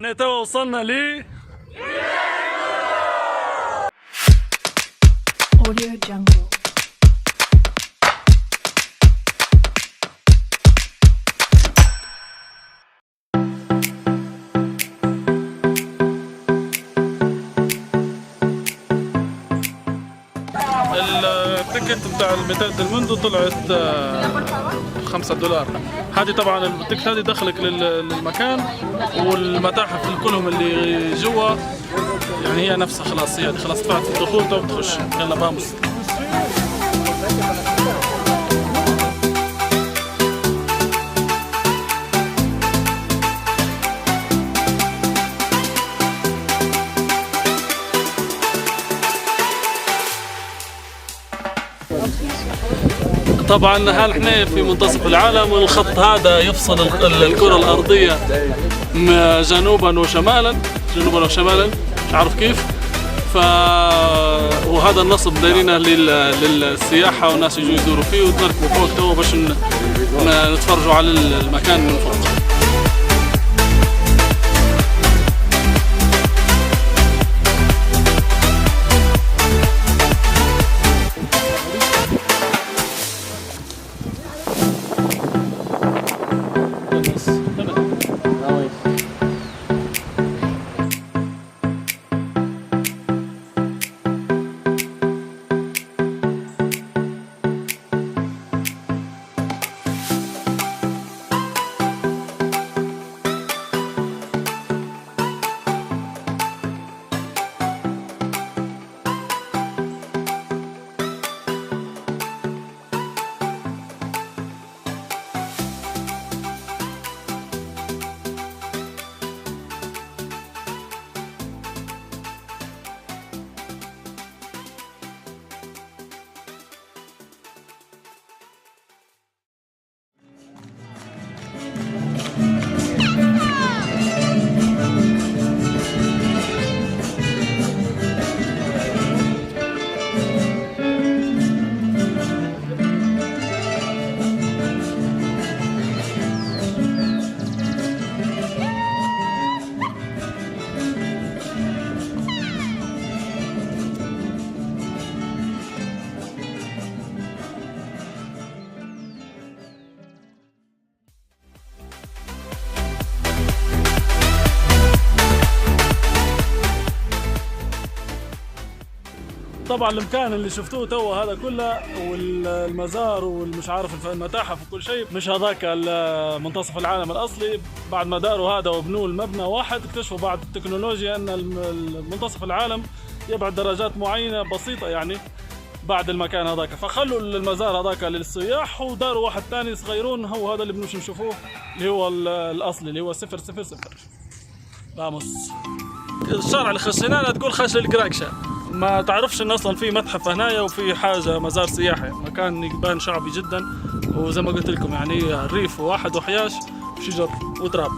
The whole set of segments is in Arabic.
توا وصلنا ل Audio Jungle. التيكت بتاع الميتاد المندو طلعت $5. هذه طبعا التيكت هذه دخلك للمكان، والمتاحف كلهم اللي جوا يعني هي نفسها. خلاص هي خلاص دفعت في الدخول تو بتخش. يلا باموس. طبعا هل احنا في منتصف العالم، والخط هذا يفصل الكرة الأرضية جنوبا وشمالا مش عارف كيف. وهذا النصب دايرينه للسياحة، والناس يجوا يزوروا فيه وتركبوا فوق تو باش نتفرجوا على المكان من فوق. طبعا المكان اللي شفتوه توا هذا كله، والمزار والمش عارف المتاحف وكل شيء، مش هذاك منتصف العالم الاصلي. بعد ما داروا هذا وبنوا المبنى واحد، اكتشفوا بعد التكنولوجيا ان منتصف العالم يبعد درجات معينه بسيطه يعني بعد المكان هذاك، فخلوا المزار هذاك للسياح وداروا واحد ثاني صغيرون. هو هذا اللي بنمشي نشوفوه اللي هو الاصلي اللي هو 000. باموس. الشارع اللي خشيناه تقول خش القراقشه، ما تعرفش ان اصلا في متحف هنايا وفي حاجه مزار سياحي. مكان يبان شعبي جدا، وزي ما قلت لكم يعني الريف واحد وحياش وشجر وتراب.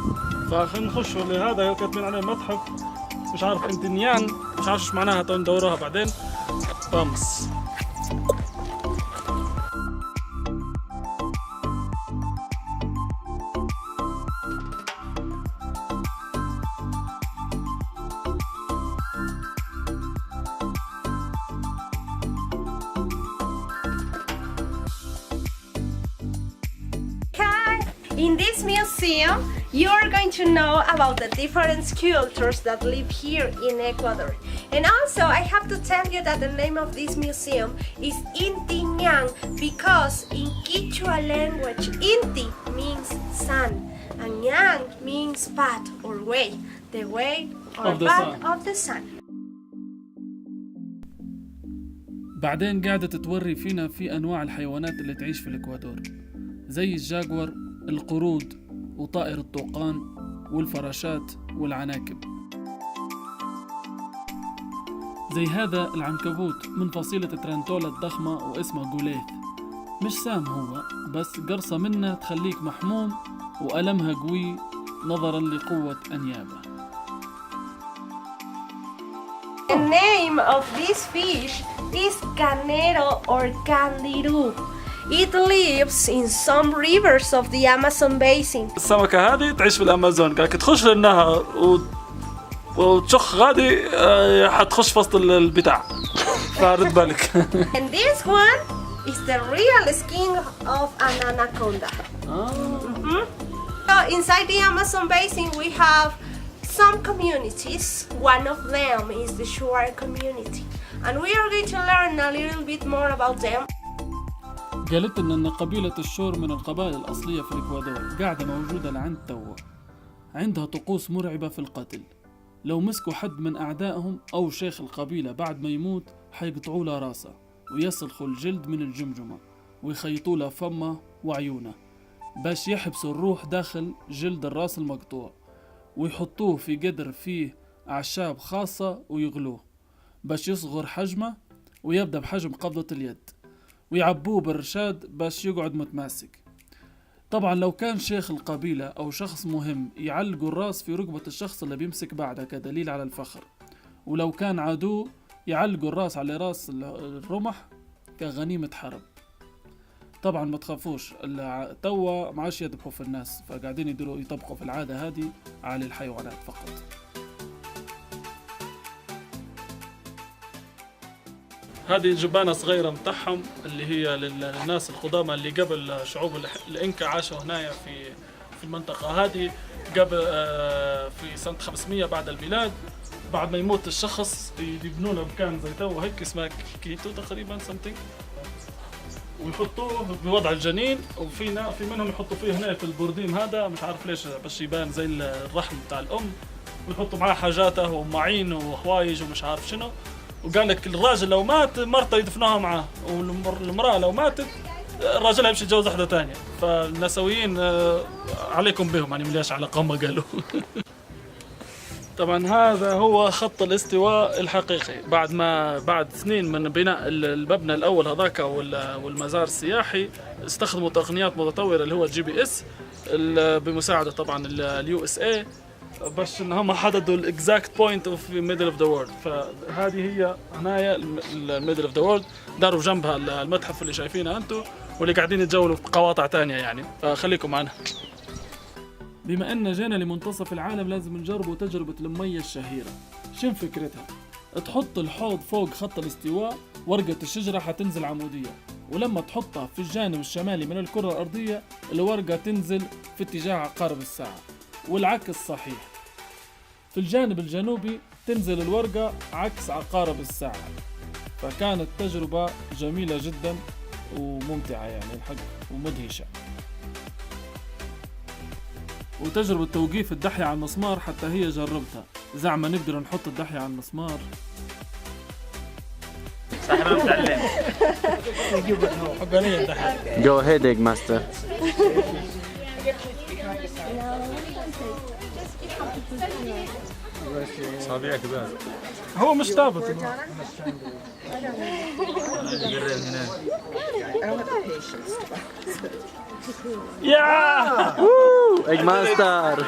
فخلينا نخش لهذا كاتبين عليه متحف مش عارف انتنيان، مش عارف ايش معناها، تو ندوروها بعدين. بامس. In this museum, you are going to know about the different cultures that live here in Ecuador. And also, I have to tell you that the name of this museum is Inti Ñan, because in Quechua language, Inti means sun and Ñan means path or way, the way or path of the sun. بعدين قاعدة توري فينا في أنواع الحيوانات اللي تعيش في الإكوادور، زي الجاguار، القرود، وطائر الطوقان، والفراشات، والعناكب. زي هذا العنكبوت من فصيلة ترانتولا الضخمة واسمه جوليث. مش سام هو، بس قرصة منه تخليك محموم، وألمها قوي نظرا لقوة أنيابه. The name of this fish is canero or candiru. It lives in some rivers of the Amazon basin. السمكة هذه تعيش في الأمازون، قالك تخش للنهر وتشخ غادي حتخش في وسط البتاع. فارد بالك. And this one is the real skin of an anaconda. So inside the Amazon basin we have some communities. One of them is the Shuar community. And we are going to learn a little bit more about them. قالت لنا ان قبيلة الشور من القبائل الاصلية في الاكوادور، قاعدة موجودة لعند توا. عندها طقوس مرعبة في القتل. لو مسكوا حد من اعدائهم او شيخ القبيلة بعد ما يموت حيقطعوا له راسه ويسلخوا الجلد من الجمجمة ويخيطوا له فمه وعيونه باش يحبسوا الروح داخل جلد الراس المقطوع، ويحطوه في قدر فيه أعشاب خاصة ويغلوه باش يصغر حجمه ويبدأ بحجم قبضة اليد، ويعبوه بالرشاد باش يقعد متماسك. طبعا لو كان شيخ القبيلة أو شخص مهم يعلقوا الراس في ركبة الشخص اللي بيمسك بعده كدليل على الفخر، ولو كان عدو يعلقوا الراس على راس الرمح كغنيمة حرب. طبعا ما تخافوش، توا ما عادش يذبحوا في الناس، فقاعدين يطبقوا في العادة هذه على الحيوانات فقط. هذه جبانة صغيرة متاعهم اللي هي للناس القدامى اللي قبل شعوب الإنكا عاشوا هنا في المنطقة هذه قبل في سنة 500 بعد الميلاد. بعد ما يموت الشخص يبنوا له مكان زي تو هيك اسمه كيتو تقريبا something، ويحطوه بوضع الجنين، وفي منهم يحطوا فيه هنا في البرديم هذا مش عارف ليش باش يبان زي الرحم بتاع الأم، ويحطوا معاه حاجاته ومعين وحوايج ومش عارف شنو. وقال لك الراجل لو مات مرته يدفنوها معاه، والمرأة لو ماتت الراجل يمشي يتجوز واحدة ثانية. فالنسويين عليكم بهم يعني ملياش علاقة ما قالوا. طبعا هذا هو خط الاستواء الحقيقي بعد سنين من بناء المبنى الاول هذاك والمزار السياحي. استخدموا تقنيات متطوره اللي هو GPS بمساعده طبعا USA باش ان هم حددوا الاكزاكت بوينت اوف ميدل اوف ذا وورلد. فهذه هي هنايا الميدل اوف ذا وورلد، داروا جنبها المتحف اللي شايفينه انتم واللي قاعدين يتجولوا في قواطع ثانيه يعني، فخليكم معنا. بما أن جينا لمنتصف العالم لازم نجربوا تجربة المية الشهيرة. شن فكرتها؟ تحط الحوض فوق خط الاستواء، ورقة الشجرة حتنزل عمودية، ولما تحطها في الجانب الشمالي من الكرة الأرضية الورقة تنزل في اتجاه عقارب الساعة، والعكس صحيح. في الجانب الجنوبي تنزل الورقة عكس عقارب الساعة. فكانت تجربة جميلة جدا وممتعة يعني الحق ومدهشة. وتجربة توقيف الدحية على المسمار حتى هي جربتها، زعما نقدر نحط الدحية على المسمار. صح ما متعلم. حقانية الدحية. Go ahead, Egg Master. صابع كبار. هو مش ثابت. يا Egg Master.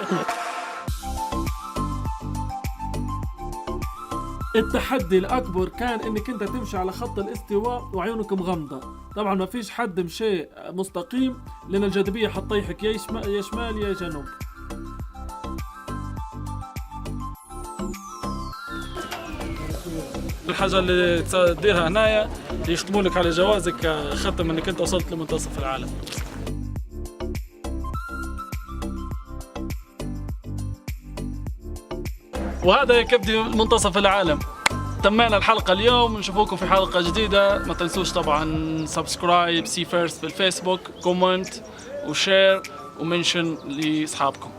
التحدي الأكبر كان إنك أنت تمشي على خط الاستواء وعيونك مغمضة. طبعا ما فيش حد مشي مستقيم لأن الجاذبية حطيحك يا شمال يا جنوب. الحاجة اللي تديرها هنايا يختموا لك على جوازك ختم انك انت وصلت لمنتصف العالم. وهذا يكفي منتصف العالم. تمينا الحلقة اليوم، نشوفوكم في حلقة جديدة. ما تنسوش طبعا سبسكرايب سي فيرست بالفيسبوك، كومنت وشير ومنشن لأصحابكم.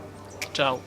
تشاو.